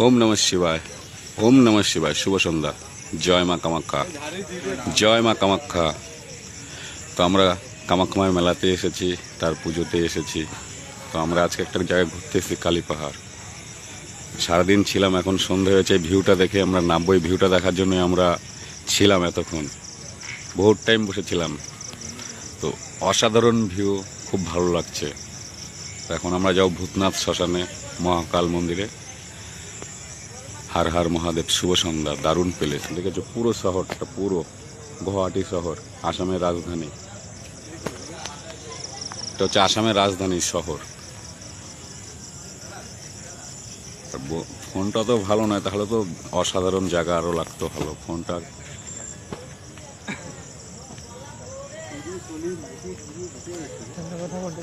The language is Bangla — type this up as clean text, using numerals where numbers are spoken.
ওম নমঃ শিবায়, ওম নমঃ শিবায়। শুভ সন্ধ্যা। জয় মা কামাখ্যা, জয় মা কামাখ্যা। তো আমরা কামাখ্যামায় মেলাতে এসেছি, তার পুজোতে এসেছি। তো আমরা আজকে একটা জায়গায় ঘুরতে এসেছি, কালী পাহাড়। সারাদিন ছিলাম, এখন সন্ধে হয়েছে। ভিউটা দেখে আমরা নামবো, এই ভিউটা দেখার জন্যই আমরা ছিলাম এতক্ষণ, বহুত টাইম বসেছিলাম। তো অসাধারণ ভিউ, খুব ভালো লাগছে। তো এখন আমরা যাও ভূতনাথ শ্মশানে, মহাকাল মন্দিরে। হার হার মহাদেব। শুভ সন্ধ্যা। দারুণ প্লেস দেখেছো, পুরো শহরটা, পুরো গুয়াহাটি শহর, আসামের রাজধানী। এটা হচ্ছে আসামের রাজধানী শহর। ফোনটা তো ভালো নয়, তাহলে তো অসাধারণ জায়গা আরো লাগতো ভালো ফোনটা। কথা বলতে